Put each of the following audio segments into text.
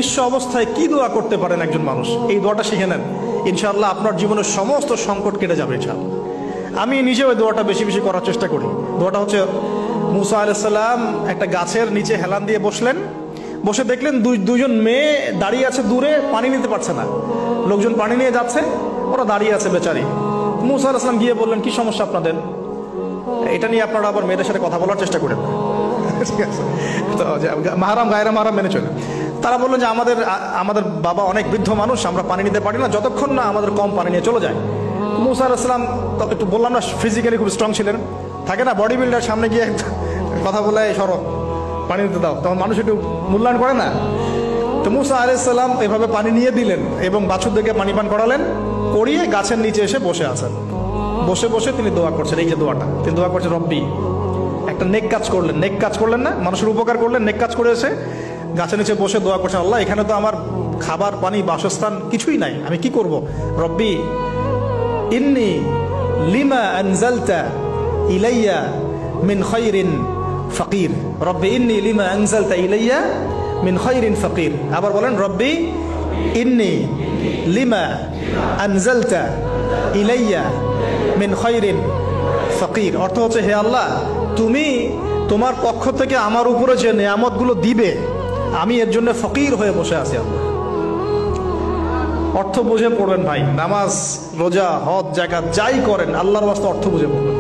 নিঃস্ব অবস্থায় কি দোয়া করতে পারেন একজন মানুষ, এই দোয়াটা শিখে নেন, ইনশাআল্লাহ আপনার জীবনের সমস্ত সংকট কেটে যাবে ইনশাআল্লাহ। আমি নিজেও ওই দোয়াটা বেশি বেশি করার চেষ্টা করি। দোয়াটা হচ্ছে, মুসা আলাইহিস সালাম একটা গাছের নিচে হেলান দিয়ে বসলেন, বসে দেখলেন দুইজন মেয়ে দাঁড়িয়ে আছে দূরে, পানি নিতে পারছে না, লোকজন পানি নিয়ে যাচ্ছে, ওরা দাঁড়িয়ে আছে বেচারি। মুসা আলাইহিস সালাম গিয়ে বললেন, কি সমস্যা আপনাদের? এটা নিয়ে আপনারা আবার মেয়েদের সাথে কথা বলার চেষ্টা করেন, ঠিক আছে? তো মাহারাম গায়রা মাহারাম মেনে চলে। তারা বললেন যে আমাদের বাবা অনেক বৃদ্ধ মানুষ, আমরা পানি নিতে পারি না যতক্ষণ না আমাদের কম পানি নিয়ে চলে যায়। মুসা আলাইহিস সালাম একটু বললাম না, ফিজিক্যালি খুব স্ট্রং ছিলেন, থাকে না বডি বিল্ডার, সামনে গিয়ে কথা বলে সরো পানি নিতে দাও, তখন মানুষ একটু মূল্যায়ন করে না। তো মুসা আলাইহিস সালাম এভাবে পানি নিয়ে দিলেন এবং বাছুরদেরকে পানি পান করালেন, করিয়ে গাছের নিচে এসে বসে আছেন। বসে বসে তিনি দোয়া করছেন, এই যে দোয়াটা তিনি দোয়া করছেন, রব্বি, একটা নেক কাজ করলেন, নেক কাজ করলেন না, মানুষের উপকার করলেন, নেক কাজ করে এসে গাছের নিচে বসে দোয়া করছেন, আল্লাহ এখানে তো আমার খাবার পানি বাসস্থান কিছুই নাই, আমি কি করব? রব্বি ইন্নি লিমা আনজালতা ইলাইয়া মিন খায়রিন ফাকির, রব্বি ইন্নি লিমা আনজালতা ইলাইয়া মিন খায়রিন ফাকির। আবার বলেন, রব্বি ইন্নি লিমা আনজালতা ইলাইয়া মিন খায়রিন ফাকির। অর্থ হচ্ছে, হে আল্লাহ, তুমি তোমার পক্ষ থেকে আমার উপরে যে নেয়ামতগুলো দিবে, আমি এর জন্য ফকির হয়ে বসে আছি। আল্লাহ অর্থ বুঝে পড়বেন ভাই, নামাজ রোজা হজ জাকাত যাই করেন আল্লাহর ওয়াস্তে অর্থ বুঝে পড়বেন।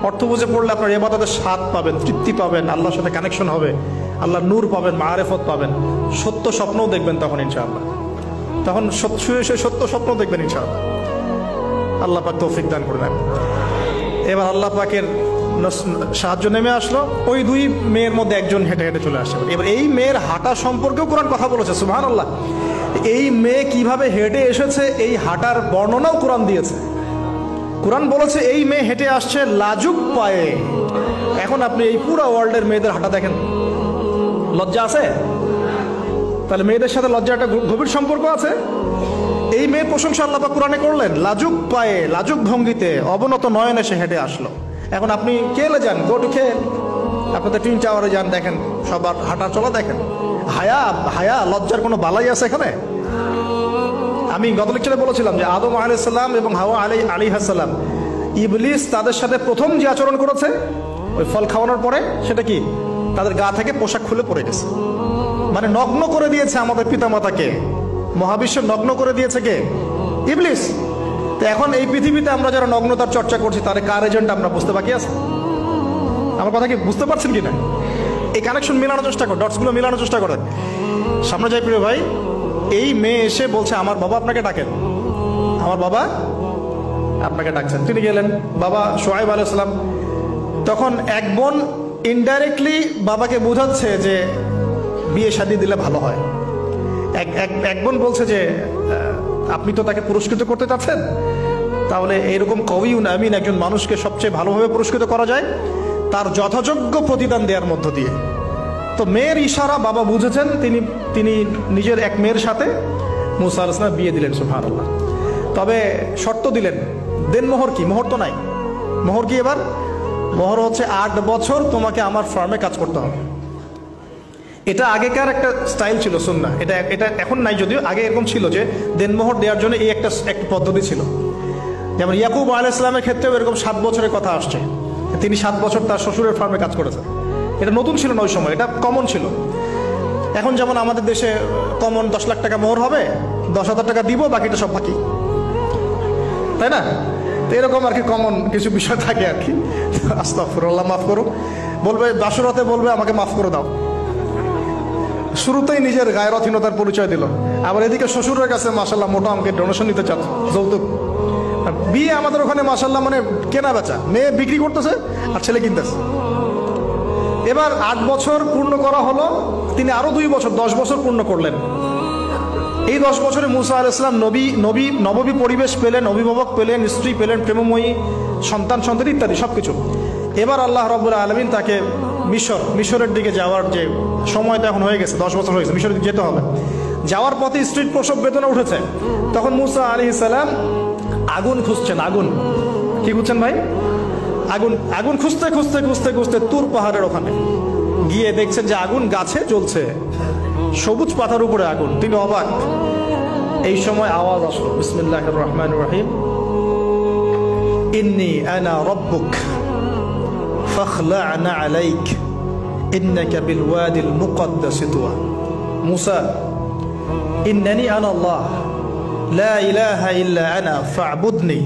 অর্থ বুঝে পড়লে আপনার ইবাদতের স্বাদ পাবেন, তৃপ্তি পাবেন, আল্লাহর সাথে কানেকশন হবে, আল্লাহর নূর পাবেন, মাআরিফত পাবেন, সত্য স্বপ্নও দেখবেন তখন ইনশাআল্লাহ। তখন সত্য স্বপ্ন দেখবেন ইনশাআল্লাহ। আল্লাহ পাক তৌফিক দান করবেন। এবার আল্লাহ পাকের সাহায্য নেমে আসলো, ওই দুই মেয়ের মধ্যে একজন হেঁটে হেঁটে চলে আসে। এবার এই মেয়ের হাঁটা সম্পর্কেও কোরআন কথা বলেছে, সুবহানাল্লাহ। এই মেয়ে কিভাবে হেঁটে এসেছে এই হাঁটার বর্ণনাও কোরআন দিয়েছে। কোরআন বলেছে এই মেয়ে হেঁটে আসছে লাজুক পায়ে। এখন আপনি এই পুরো ওয়ার্ল্ডের মেয়েদের হাঁটা দেখেন, লজ্জা আছে? তাহলে মেয়েদের সাথে লজ্জা একটা গভীর সম্পর্ক আছে। এই মেয়ের প্রশংসা আল্লাহ পাক কোরআনে করলেন, লাজুক পায়ে লাজুক ভঙ্গিতে অবনত নয়নে সে হেঁটে আসলো। এখন আপনি কেলে যান, গো টু খেল, আপনাদের টুইন টাওয়ারে যান, দেখেন সবার হাঁটা চলা দেখেন। হায়া লজ্জার কোনো বালাই আছে এখানে? আমি গত লেকচারে বলেছিলাম যে আদম আলাইহিস সালাম এবং হাওয়া আলাইহিস সালাম, ইবলিস তাদের সাথে প্রথম যে আচরণ করেছে ওই ফল খাওয়ানোর পরে, সেটা কি? তাদের গা থেকে পোশাক খুলে পড়ে গেছে, মানে নগ্ন করে দিয়েছে আমাদের পিতামাতাকে। মহাবিশ্ব নগ্ন করে দিয়েছে কে? ইবলিস। তো এখন এই পৃথিবীতে আমরা যারা নগ্নতার চর্চা করছি, তার কার এজেন্ট আমরা বুঝতে বাকি আছে? আমার কথা কি বুঝতে পারছেন কিনা? এই কানেকশন মেলানোর চেষ্টা করেন, ডটসগুলো মেলানোর চেষ্টা করেন। সামনে যাই প্রিয় ভাই, এই মেয়ে এসে বলছে, আমার বাবা আপনাকে ডাকেন, আমার বাবা আপনাকে ডাকছেন। তিনি গেলেন, বাবা শুআয়ব আলাইহিস সালাম। তখন এক বোন ইনডাইরেক্টলি বাবাকে বোঝাচ্ছে যে বিয়ে শাদী দিলে ভালো হয়। এক বোন বলছে যে আপনি তো তাকে পুরস্কৃত করতে চাচ্ছেন, তাহলে এইরকম কওয়িউন আমিন একজন মানুষকে সবচেয়ে ভালোভাবে পুরস্কৃত করা যায় তার যথাযোগ্য প্রতিদান দেওয়ার মধ্য দিয়ে। তো মেয়ের ইশারা বাবা বুঝেছেন, তিনি নিজের এক মেয়ের সাথে মুসা আলাইহিস সালাম বিয়ে দিলেন, সুবহানাল্লাহ। তবে শর্ত দিলেন, দেন মোহর কি? মোহর তো নাই। মোহর কি এবার? মোহর হচ্ছে 8 বছর তোমাকে আমার ফার্মে কাজ করতে হবে। এটা আগেকার একটা স্টাইল ছিল, সুন্নাহ। এটা এখন নাই যদিও, আগে এরকম ছিল যে দেনমোহর দেওয়ার জন্য এই একটা পদ্ধতি ছিল। যেমন ইয়াকুব আলাইহিস সালামের ক্ষেত্রেও এরকম 7 বছরের কথা আসছে, তিনি 7 বছর তার শ্বশুরের ফার্মে কাজ করেছেন। এটা নতুন ছিল না ওই সময়, এটা কমন ছিল। এখন যেমন আমাদের দেশে কমন 10 লাখ টাকা মোহর হবে, 10,000 টাকা দিব, বাকিটা সব বাকি, তাই না? তো এরকম আর কি কমন কিছু বিষয় থাকে আর কি। আস্তাগফিরুল্লাহ, মাফ করো। বলবে বাসরাতে, বলবে আমাকে মাফ করে দাও। শুরুতেই নিজের গায়রথহীনতার পরিচয় দিল। আবার এদিকে শ্বশুরের কাছে মাশাআল্লাহ মোটা অঙ্কের ডোনেশন নিতে চাচ্ছে, যৌতুক। বিয়ে আমাদের ওখানে মাশাআল্লাহ মানে কেনা বেচা, মেয়ে বিক্রি করতেছে আর ছেলে কিনতেছে। এবার 8 বছর পূর্ণ করা হলো, তিনি আরো 2 বছর 10 বছর পূর্ণ করলেন। এই 10 বছরে মুসা আলাইহিস সালাম নববী পরিবেশ পেলেন, অভিভাবক পেলেন, স্ত্রী পেলেন, প্রেমময়ী সন্তান ইত্যাদি সবকিছু। এবার আল্লাহ রাব্বুল আলামিন তাকে মিশরের দিকে যাওয়ার যে সময়টা এখন হয়ে গেছে, 10 বছর হয়েছে, মিশরের দিকে যেতে হবে। যাওয়ার পথে স্ত্রীর প্রসব বেদনা উঠেছে। তখন মুসা আলাইহিস সালাম আগুন খুঁজছেন। আগুন কি খুঁজছেন ভাই? আগুন খুঁজতে খুঁজতে তুর পাহাড়ের ওখানে গিয়ে দেখছেন যে আগুন গাছে জ্বলছে। সবুজ পাতার উপরে আগুন, তিনি অবাক। এই সময় আওয়াজ আসলো, বিসমিল্লাহির রহমানির রহিম, ইন্নী আনা রব্বুক ফাখলা'না আলাইক ইন্নাকা বিল ওয়াদিল মুকদ্দাস তুয়া। মুসা, ইন্নানি আনা আল্লাহ লা ইলাহা ইল্লা আনা ফা'বুদনি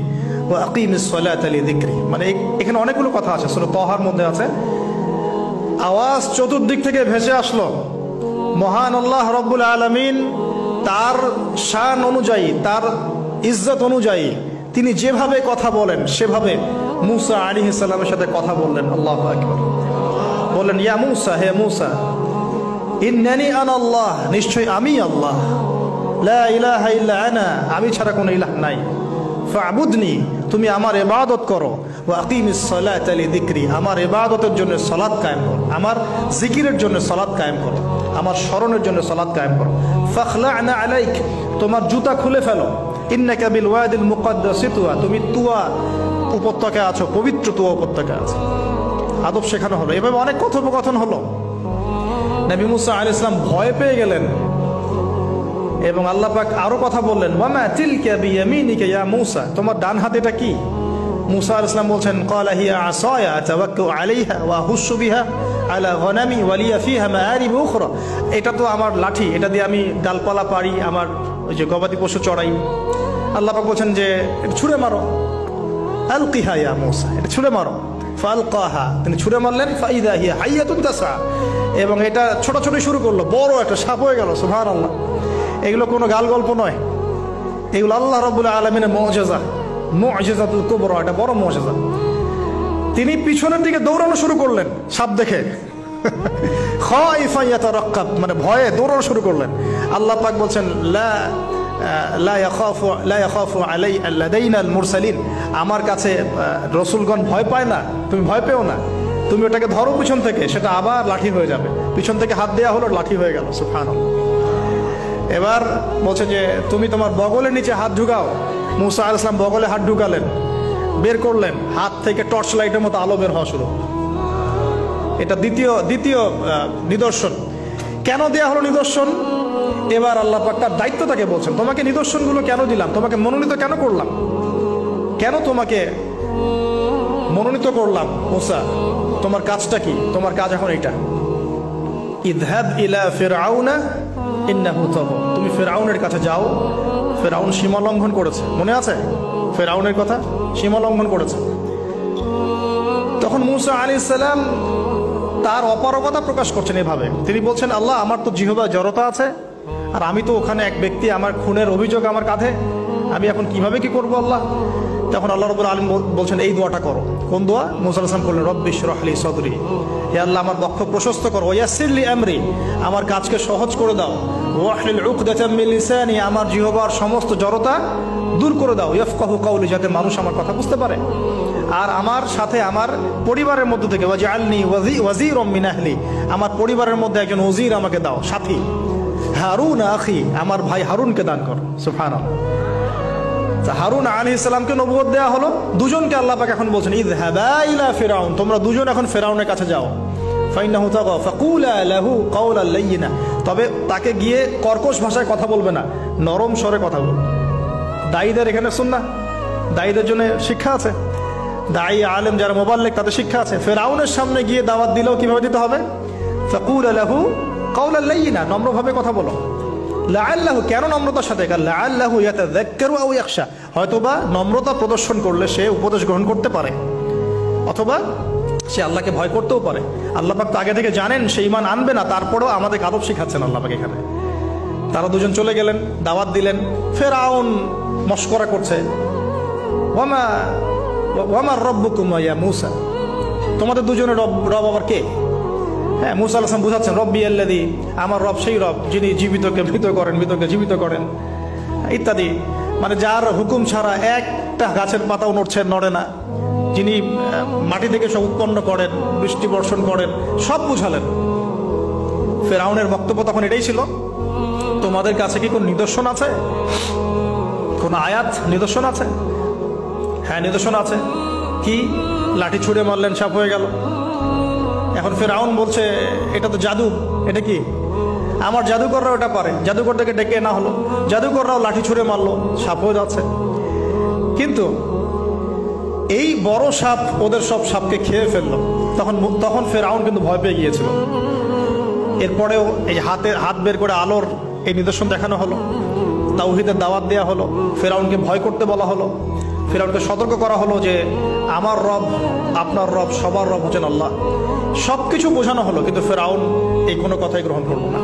ওয়া আকিমিস সালাতা লিযিকরি। মানে এখানে অনেকগুলো কথা আছে, সূরা তাহার মধ্যে আছে। আওয়াজ চতুর্দিক থেকে ভেসে আসলো, মহান আল্লাহ রব্বুল আলামিন তার শান অনুযায়ী, তার ইজ্জত অনুযায়ী তিনি যেভাবে কথা বলেন সেভাবে মুসা আলাইহিস সালামের সাথে কথা বললেন। আল্লাহু আকবার। বললেন, ইয়া মুসা, হে মুসা, ইন্নানি আনা আল্লাহ, নিশ্চয় আমি আল্লাহ, লা ইলাহা ইল্লা আনা, আমি ছাড়া কোনো ইলাহ নাই, ফা'বুদনি, তুমি আমার ইবাদত করো, ওয়া আকিমিস সালাতা লিযিকরি, আমার ইবাদতের জন্য সালাত কায়েম করো, আমার জিকিরের জন্য সালাত কায়েম করো, আমার স্মরণের জন্য সালাত কায়েম করো। ফাখলা'না আলাইক, তোমার জুতা খুলে ফেলো, ইন্নাকা বিল ওয়াদিল মুকদ্দাস তুয়া, তুমি তুয়া উপত্যকায় আছো, পবিত্র তুয়া উপত্যকায় আছো। আদব শেখানো হলো, এভাবে অনেক কথোপকথন হলো। নবী মুসা আলাইহিস সালাম ভয় পেয়ে গেলেন এবং আল্লাহ পাক আরো কথা বললেন, ওয়ামা তিলকা বিয়ামিনিকা ইয়া মুসা, তোমার ডান হাতে এটা কি? মুসা আলাইহিস সালাম বলছেন, ক্বালা হিয়া আসায়া আতাওয়াক্কাউ আলাইহা ওয়া আহুশু বিহা আলা গনামি ওয়া লিয়া ফিহা মাআরিব উখরা, এটা তো আমার লাঠি, এটা দিয়ে আমি ডালপালা পারি, আমার ওই যে গবাদি পশু চড়াই। আল্লাহ পাক বলছেন যে এটা ছুঁড়ে মারো, আলকিহা ইয়া মুসা, এটা ছুঁড়ে মারো। ফালকাহা, তিনি ছুঁড়ে মারলেন, ফাইদা হিয়া হাইয়াতুন তাসা, এবং এটা ছোটাছুটি শুরু করলো, বড় একটা সাপ হয়ে গেল। সুবহানাল্লাহ। এগুলো কোনো গাল গল্প নয়, এগুলো আল্লাহ রাব্বুল আলামিনের মুজিজা, মুজিজাতুল কুবরা, এটা বড় মুজিজা। তিনি পিছনের দিকে দৌড়ানো শুরু করলেন সাপ দেখে, খাইফা ইয়াতারাক্কাব, মানে ভয়ে দৌড়ানো শুরু করলেন। আল্লাহ পাক বলছেন, লা ইয়াখাফু লাদাইনাল মুরসালিন, আমার কাছে রসুলগণ ভয় পায় না, তুমি ভয় পেও না, তুমি ওটাকে ধরো পিছন থেকে, সেটা আবার লাঠি হয়ে যাবে। পিছন থেকে হাত দেওয়া হলো, লাঠি হয়ে গেল। সুবহানাল্লাহ। এবার বলছে যে তুমি তোমার বগলের নিচে হাত ঢুকাও। মুসা আলাইহিস সালাম বগলে হাত ঢুকালেন, বের করলেন, হাত থেকে টর্চ লাইটের মতো আলো বের হওয়া শুরু। এটা দ্বিতীয় নিদর্শন। কেন দেয়া হলো নিদর্শন? এবার আল্লাহ পাক তার দায়িত্ব তাকে বলছেন, তোমাকে নিদর্শনগুলো কেন দিলাম, তোমাকে মনোনীত কেন করলাম, কেন তোমাকে মনোনীত করলাম? মুসা, তোমার কাজটা কি? তোমার কাজ এখন এটা, ইযহাব ইলা ফিরআউনা ইন্নাহু তাগা, তুমি ফিরআউনের কাছে যাও, ফিরআউন সীমা লঙ্ঘন করেছে, মনে আছে ফিরআউনের কথা, সীমা লঙ্ঘন করেছে। তখন মুসা আলাইহিস সালাম তার অপারগতা প্রকাশ করছেন এভাবে, তিনি বলছেন, আল্লাহ, আমার তো জিহ্বা জড়তা আছে, আর আমি তো ওখানে এক ব্যক্তি, আমার খুনের অভিযোগ আমার কাঁধে, আমি এখন কিভাবে কি করবো আল্লাহ? তখন আল্লাহ রাব্বুল আলামিন বলছেন, এই দোয়াটা করো। কোন দোয়া? মুসা আলাইহিস সালাম বললেন, রব্বি ইশরাহ লি সাদরি, হে আল্লাহ, আমার বক্ষ প্রশস্ত করো, ওয়াসির লি আমরি, আমার কাজকে সহজ করে দাও, ওয়াহলিল উকদাতাম মিন লিসানি, আমার জিহ্বার সমস্ত জড়তা দূর করে দাও, ইয়াফকাহু কাওলি, যাতে মানুষ আমার কথা বুঝতে পারে। আর আমার সাথে আমার পরিবারের মধ্য থেকে ওয়াজআলনি ওয়াজিরাম মিন আহলি, আমার পরিবারের মধ্যে একজন ওজির আমাকে দাও, সাথী। হারুন আখি, আমার ভাই হারুনকে দান কর। সুবহানাল্লাহ। হারুন আলাইহিস সালামকে নবুয়ত দেয়া হলো, দুজনকে আল্লাহ পাক এখন বলছেন, ইযহাবা ইলা ফিরআউন, তোমরা দুজন এখন ফিরআউনের কাছে যাও, ফাইন্নাহু তাগা ফাকুলা লাহু কাওলান লাইয়িনা, তবে তাকে গিয়ে কর্কশ ভাষায় কথা বলবে না, নরম স্বরে কথা বলবে। দায়ীদের এখানে সুন্নাহ, দায়ীদের জন্য শিক্ষা আছে, দায়ী আলেম যারা মুবাল্লিগ তাদের শিক্ষা আছে। ফিরআউনের সামনে গিয়ে দাওয়াত দিলেও কিভাবে দিতে হবে? ফাকুলা লাহু কাওলান লাইয়িনা, নম্রভাবে কথা বলো। লাআল্লাহু, কেন নম্রতার সাথে? লাআল্লাহু ইয়াতাযাক্কারু আও ইয়াখশা, হয়তোবা নম্রতা প্রদর্শন করলে সে উপদেশ গ্রহণ করতে পারে, অথবা সে আল্লাহকে ভয় করতেও পারে। আল্লাহ পাক তো আগে থেকে জানেন সে ঈমান আনবে না, তারপরেও আমাদের আদব শিখাচ্ছেন আল্লাহ পাক এখানে। তারা দুজন চলে গেলেন, দাওয়াত দিলেন। ফিরআউন মশকরা করছে, ওয়ামা রব্বুকুম ইয়া মুসা, তোমাদের দুজনের রব আবার কে? হ্যাঁ, মুসা আলাইহিস সালাম বুঝাচ্ছেন, রব্বি আল্লাযী, আমার রব সেই রব যিনি জীবিতকে মৃত করেন, মৃতকে জীবিত করেন, ইত্যাদি। মানে যার হুকুম ছাড়া একটা গাছের পাতাও নড়ে না, যিনি মাটি থেকে সব উৎপন্ন করেন, বৃষ্টি বর্ষণ করেন, সব বুঝালেন। ফিরআউনের বক্তব্য তখন এটাই ছিল, তোমাদের কাছে কি কোন নিদর্শন আছে, কোন আয়াত নিদর্শন আছে? হ্যাঁ, নিদর্শন আছে। কি? লাঠি ছুঁড়ে মারলেন, সাপ হয়ে গেল। এখন ফিরআউন বলছে, এটা তো জাদু, এটা কি? আমার জাদুকররা ওটা পারে, জাদুকরদেরকে ডেকে না হলো, জাদুকররাও লাঠি ছুঁড়ে মারলো, সাপ হয়ে যাচ্ছে। কিন্তু এই বড় সাপ ওদের সব সাপকে খেয়ে ফেললো। তখন ফেরাউন কিন্তু ভয় পেয়ে গিয়েছিল। এরপরেও এই হাত বের করে আলোর এই নিদর্শন দেখানো হলো, তাওহীদের দাওয়াত দেওয়া হলো, ফেরাউনকে ভয় করতে বলা হলো, ফেরাউনকে সতর্ক করা হলো যে আমার রব, আপনার রব, সবার রব হচ্ছেন আল্লাহ। সবকিছু বোঝানো হলো, কিন্তু ফেরাউন এই কোনো কথাই গ্রহণ করলো না।